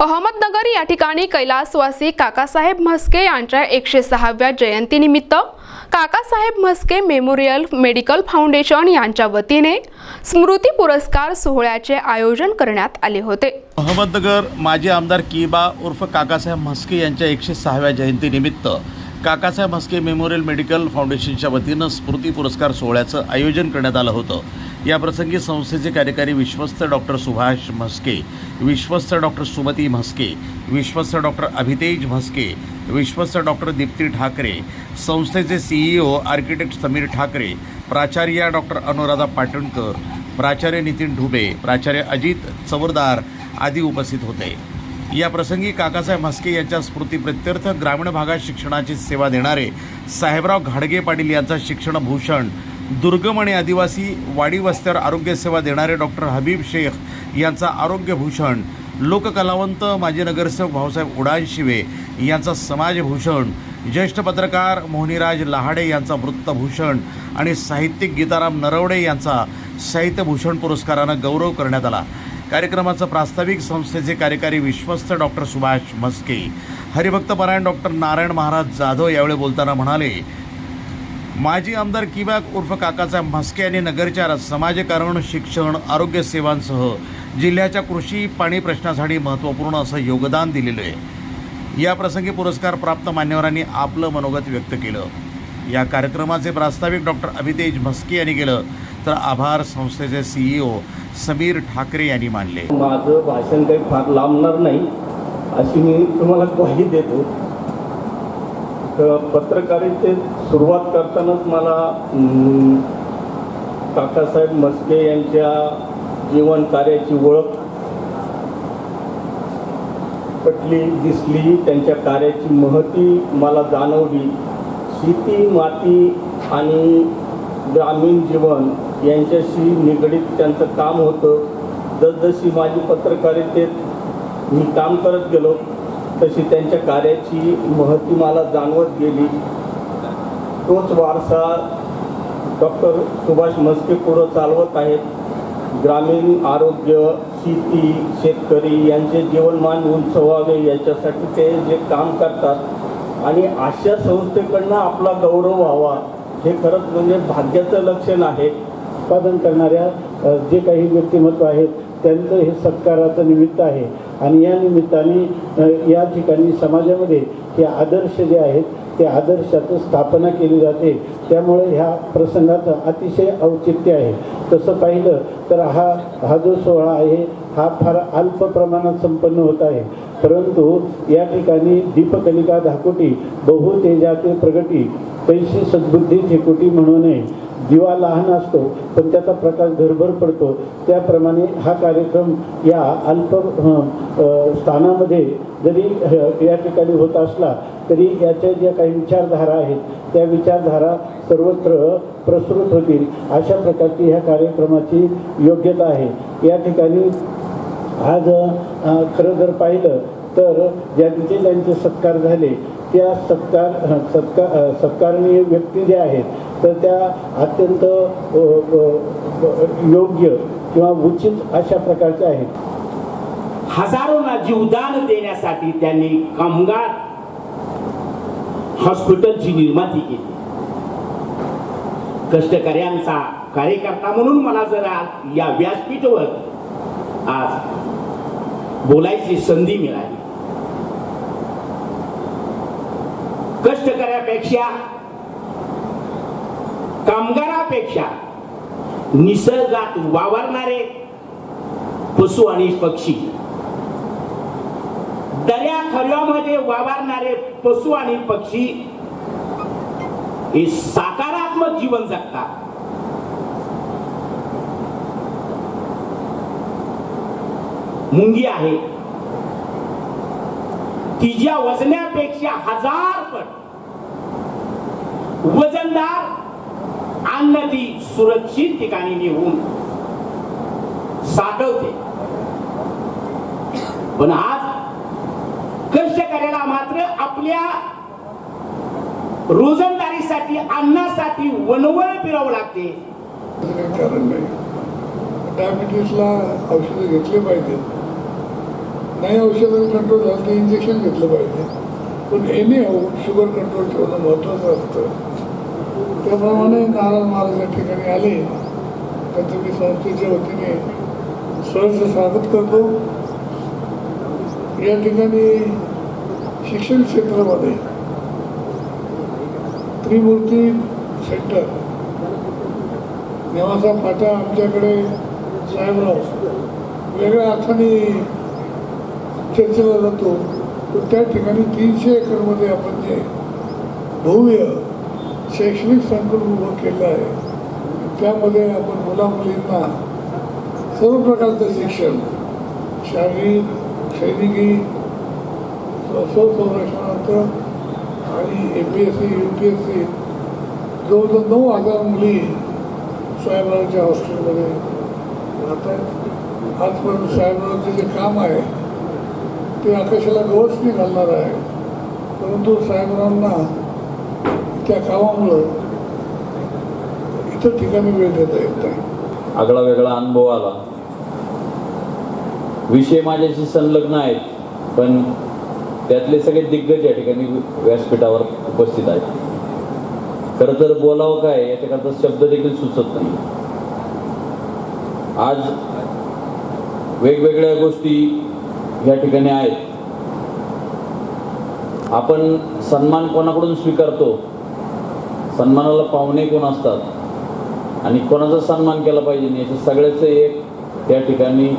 अहमदनगर या ठिकाणी कैलासवासी काकासाहेब म्हस्के यांच्या 106व्या जयंतीनिमित्त Kakasaheb Mhaske memorial medical foundation यांच्या वतीने स्मृती पुरस्कार सोहळ्याचे आयोजन करण्यात आले होते। अहमदनगर माजी आमदार कीबा उर्फ काकासाहेब म्हस्के यांच्या 106व्या जयंतीनिमित्त काकासाहेब म्हस्के मेमोरियल मेडिकल फाउंडेशनच्या वतीने स्मृती पुरस्कार सोहळ्याचं आयोजन करण्यात आलं होतं। या प्रसंगी संस्थेचे कार्यकारी विश्वस्त डॉक्टर सुभाष म्हस्के, विश्वस्त डॉक्टर सुमती म्हस्के, विश्वस्त डॉक्टर अभितेज म्हस्के, विश्वस्त डॉक्टर दीप्ती ठाकरे, संस्थेचे CEO आर्किटेक्ट समीर ठाकरे, प्राचार्य डॉक्टर अनुराधा पाटणकर, प्राचार्य नितीन ढुबे, प्राचार्य अजित चवरदार आदी उपस्थित होते। या प्रसंगी काकासाहेब म्हस्के यांच्या स्मृतीप्रित्यर्थ ग्रामीण भागात शिक्षणाची सेवा देणारे साहेबराव घाडगे पाटील यांचा शिक्षण भूषण, दुर्गम आणि आदिवासी वाडी वस्त्यावर आरोग्य सेवा देणारे डॉक्टर हबीब शेख यांचा आरोग्य भूषण, लोककलावंत माजी नगरसेवक भाऊसाहेब उडानशिवे यांचा समाजभूषण, ज्येष्ठ पत्रकार मोहनीराज लहाडे यांचा वृत्तभूषण आणि साहित्यिक गीताराम नरवडे यांचा साहित्यभूषण पुरस्कारानं गौरव करण्यात आला। कार्यक्रमाचं प्रास्ताविक संस्थेचे कार्यकारी विश्वस्त डॉक्टर सुभाष म्हस्के, हरिभक्तपरायण डॉक्टर नारायण महाराज जाधव यावेळी बोलताना म्हणाले, माजी आमदार कीबा उर्फ काकासाहेब म्हस्के यांनी नगरच्या समाजकारण, शिक्षण, आरोग्य सेवांसह जिल्ह्याच्या कृषी पाणी प्रश्नासाठी महत्त्वपूर्ण असं योगदान दिलेलं आहे। या प्रसंगी पुरस्कार प्राप्त मान्यवरांनी आपलं मनोगत व्यक्त केलं। या कार्यक्रमाचे प्रास्ताविक डॉक्टर अभितेज म्हस्के यांनी केलं, तर आभार संस्थेचे CEO समीर ठाकरे यांनी मानले। माझं भाषण काही फार लांबणार नाही अशी मी तुम्हाला ग्वाही देतो। पत्रकारितेत सुरुवात करतानाच मला काकासाहेब म्हस्के यांच्या जीवन कार्याची ओळख पटली, दिसली, त्यांच्या कार्याची महती मला जाणवली। शेती, माती आणि ग्रामीण जीवन यांच्याशी निगडीत त्यांचं काम होतं। जसजशी माझी पत्रकारितेत मी काम करत गेलो तशी त्यांच्या कार्याची महती मला जाणवत गेली। तोच वारसा डॉक्टर सुभाष म्हस्के पुढं चालवत आहेत। ग्रामीण आरोग्य, शेती, शेतकरी यांचे जीवनमान उंच व्हावे याच्यासाठी ते जे काम करतात आणि अशा संस्थेकडनं आपला गौरव व्हावा हे खरंच म्हणजे भाग्याचं लक्षण आहे। उत्पादन करणाऱ्या जे काही व्यक्तिमत्व आहेत त्यांचं हे सत्काराचं निमित्त आहे आणि या निमित्ताने या ठिकाणी समाजामध्ये हे आदर्श जे आहेत ते आदर्शाचं स्थापना केली जाते। त्यामुळे ह्या प्रसंगाचं अतिशय औचित्य आहे। तसं पाहिलं तर हा जो सोहळा आहे हा फार अल्प प्रमाणात संपन्न होत आहे, परंतु या ठिकाणी दीपकलिका धाकोटी बहु तेजाते प्रगटी पैशी सद्बुद्धी ठेकोटी म्हणू नये। दिवा लहान असतो पण त्याचा प्रकाश घरभर पडतो, त्याप्रमाणे हा कार्यक्रम या अल्प स्थानामध्ये जरी या ठिकाणी होत असला तरी याच्या ज्या काही विचारधारा आहेत त्या विचारधारा सर्वत्र प्रसृत होतील अशा प्रकारची ह्या कार्यक्रमाची योग्यता आहे। या ठिकाणी आज खरं जर पाहिलं तर ज्यांचे ज्यांचे सत्कार झाले त्या सत्कारणीय व्यक्ती ज्या आहेत तर त्या अत्यंत योग्य किंवा उचित अशा प्रकारच्या आहेत। हजारोंना जीवदान देण्यासाठी त्यांनी कामगार हॉस्पिटलची निर्मिती केली। कष्टकऱ्यांचा कार्यकर्ता म्हणून मला जरा या व्यासपीठावर आज बोलायची संधी मिळाली। कष्टकऱ्यापेक्षा, कामगारापेक्षा निसर्गात वावरणारे पशु आणि पक्षी, दर्या खऱ्यामध्ये वावरणारे पशु आणि पक्षी हे सकारात्मक जीवन जगतात। मुंगी आहे तिच्या वजनापेक्षा 1000 पट वजनदार अन्न ती सुरक्षित ठिकाणी नेऊन साठवते, पण आज कष्टकऱ्याला मात्र आपल्या रोजंदारीसाठी, अन्नासाठी वनवळ फिरावं लागते। कारण नाही, डायबिटीसला औषधं घेतले पाहिजेत नाही औषधांनी कंट्रोल झालं तर इंजेक्शन घेतलं पाहिजे, पण एनी शुगर कंट्रोल ठेवणं महत्त्वाचं असतं. त्याप्रमाणे नारायण महाराज या ठिकाणी आले त्यांचं मी संस्थेच्या वतीने सहर्ष स्वागत करतो. या ठिकाणी शिक्षण क्षेत्रामध्ये त्रिमूर्ती सेंटर नेवासा फाटा आमच्याकडे साहेबराव वेगळ्या अर्थाने चर्चेला जातो, तर त्या ठिकाणी 300 एकरमध्ये आपण जे भव्य शैक्षणिक संकुल उभं केलं आहे, त्यामध्ये आपण मुलामुलींना सर्व प्रकारचं शिक्षण, शारीरिक, सैनिकी, स्वसंरक्षणाचं आणि APSC UPSC जवळजवळ 9,000 मुली साहेबरावच्या हॉस्टेलमध्ये राहतात. आजपर्यंत साहेबरावचे जे काम आहे ते आकाशाला गवसणी घालणार आहे, परंतु साहेबरावांना त्या कामामुळं इतर ठिकाणी वेळ देता येत नाही. आगळा वेगळा अनुभव आला. विषय माझ्याशी संलग्न आहेत, पण त्यातले सगळे दिग्गज या ठिकाणी व्यासपीठावर उपस्थित आहेत. खरं तर बोलावं काय याच्याकरता शब्द देखील सुचत नाही. आज वेगवेगळ्या गोष्टी या ठिकाणी आहेत. आपण सन्मान कोणाकडून स्वीकारतो, सन्मानाला पाहुणे कोण असतात आणि कोणाचा सन्मान केला पाहिजे याचं सगळ्याचं एक त्या ठिकाणी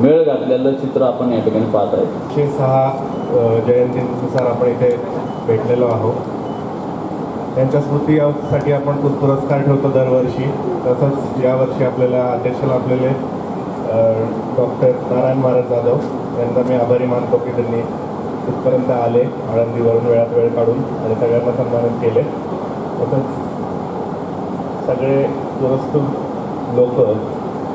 मेळ घातलेलं चित्र आपण या ठिकाणी पाहत आहे. 106 जयंतीनुसार आपण इथे भेटलेलो आहोत. त्यांच्या स्मृतीसाठी आपण पुरस्कार ठेवतो दरवर्षी. तसंच यावर्षी आपल्याला अध्यक्षाला आपलेले डॉक्टर नारायण महाराज जाधव यांना मी आभारी मानतो की त्यांनी इथपर्यंत आले, आळंदीवरून वेळात वेळ काढून आणि सगळ्यांना सन्मानित केले. तसंच सगळे पुरस्कृत लोक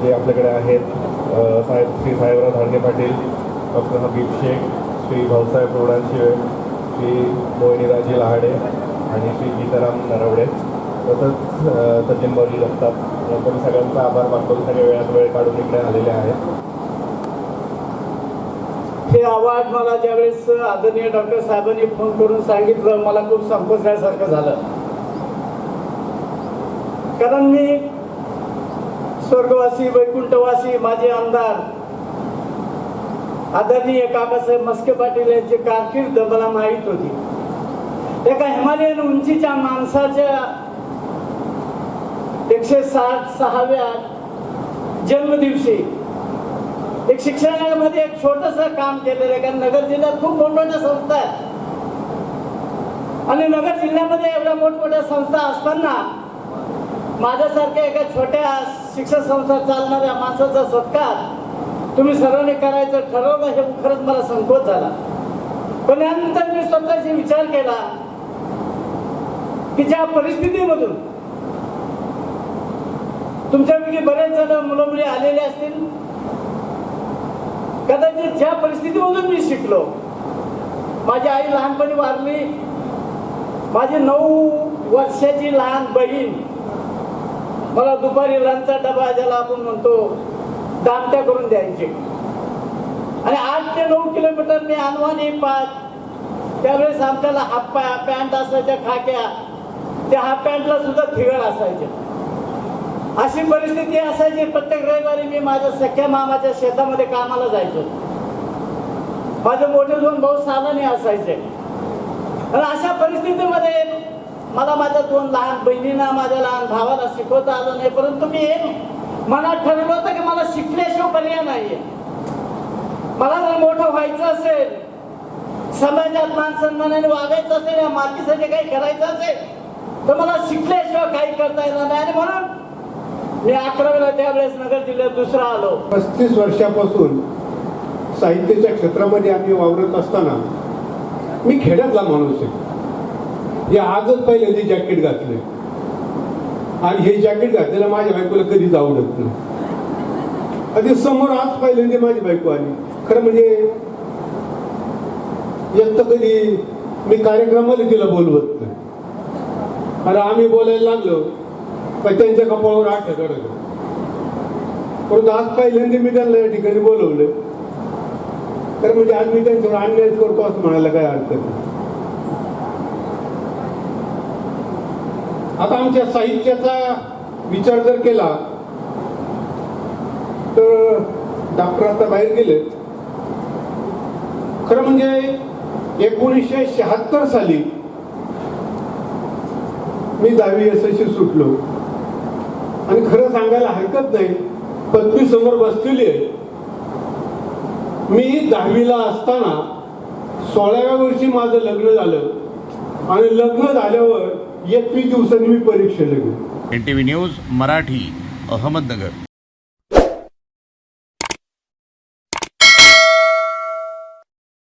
जे आपल्याकडे आहेत, श्री साहेबराव धाडगे पाटील, डॉक्टर हबीब शेख, श्री भाऊसाहेब रोडांशिवे, श्री मोहिनीराजे लहाडे आणि श्री गीताराम नरवडे, तसंच सचिन बौरी जगताप यांचा मी सगळ्यांचा आभार मानतो. सगळे वेळात वेळ काढून इकडे आलेले आहेत. हे आवाज मला ज्यावेळेस आदरणीय डॉक्टर साहेबांनी फोन करून सांगितलं, मला खूप संकोचल्यासारखं झालं. कारण मी स्वर्गवासी वैकुंठवासी माझे आमदार आदरणीय काकासाहेब म्हस्के पाटील यांची कारकीर्द मला माहीत होती. एका हिमालयन उंचीच्या माणसाच्या 166व्या जन्मदिवशी एक शिक्षणामध्ये एक छोटंसं काम केलेलं आहे. कारण नगर जिल्ह्यात खूप मोठमोठ्या संस्था आहेत आणि नगर जिल्ह्यामध्ये एवढ्या मोठमोठ्या संस्था असताना माझ्यासारख्या एका छोट्या शिक्षण संस्था चालणाऱ्या माणसाचा सत्कार तुम्ही सर्वांनी करायचं ठरवलं, हे खरंच मला संकोच झाला. पण यानंतर मी स्वतःशी विचार केला की ज्या परिस्थितीमधून तुमच्यापैकी बरेच जण मुलं मुली आलेले असतील, कदाचित ज्या परिस्थितीमधून मी शिकलो. माझी आई लहानपणी वारली. माझी 9 वर्षाची लहान बहीण मला दुपारी लंचचा डबा ज्याला आपण म्हणतो दामट्या करून द्यायचे आणि 8 ते 9 किलोमीटर मी अनवाणी पाहत. त्यावेळेस आमच्याला हाफ पॅन्ट असायच्या खाक्या, त्या हाफ पॅन्टला सुद्धा थिगळ असायचे. अशी परिस्थिती असायची. प्रत्येक रविवारी मी माझ्या सख्या मामाच्या शेतामध्ये कामाला जायचो. माझे मोठे 2 भाऊ सालाने असायचे. आणि अशा परिस्थितीमध्ये मला माझ्या 2 लहान बहिणींना, माझ्या लहान भावाला शिकवता आलं नाही. परंतु मी हे मनात ठरवलं होतं की मला शिकल्याशिवाय पर्याय नाहीये. मला जर मोठं व्हायचं असेल, समाजात मान सन्मानाने वागायचं असेल, या मातीसाठी काही करायचं असेल, तर मला शिकल्याशिवाय काही करता येणार नाही. आणि म्हणून मी 11वीला त्यावेळेस नगर जिल्ह्यात दुसरा आलो. 35 वर्षापासून साहित्याच्या क्षेत्रामध्ये आम्ही वावरत असताना मी खेड्यातला माणूस आहे. हे आजच पहिल्यांदा जॅकेट घातले आणि हे जॅकेट घातलेलं माझ्या बायकोला कधीच आवडत नाही. आधी समोर आज पहिल्यांदा माझी बायको आली. खरं म्हणजे एक तर कधी मी कार्यक्रमाला तिला बोलवत नाही आणि आम्ही बोलायला लागलो पण त्यांच्या कपाळावर आठ ठेकडलं. परंतु आज पहिल्यांदा मी त्यांना या ठिकाणी बोलवलं तर म्हणजे आज मी त्यांच्यावर अन्याय करतो असं म्हणायला काय अर्थ नाही. आता आमच्या साहित्याचा विचार जर केला तर डॉक्टर आता बाहेर गेले. खरं म्हणजे 1976 साली मी 10वी SSC सुटलो आणि खरं सांगायला हरकत नाही, पत्नी समोर बसलेली आहे. मी 10वीला असताना 16व्या वर्षी माझं लग्न झालं आणि लग्न झाल्यावर 21 दिवसांनी मी परीक्षेला गेलो. NTV news Marathi, Ahmednagar.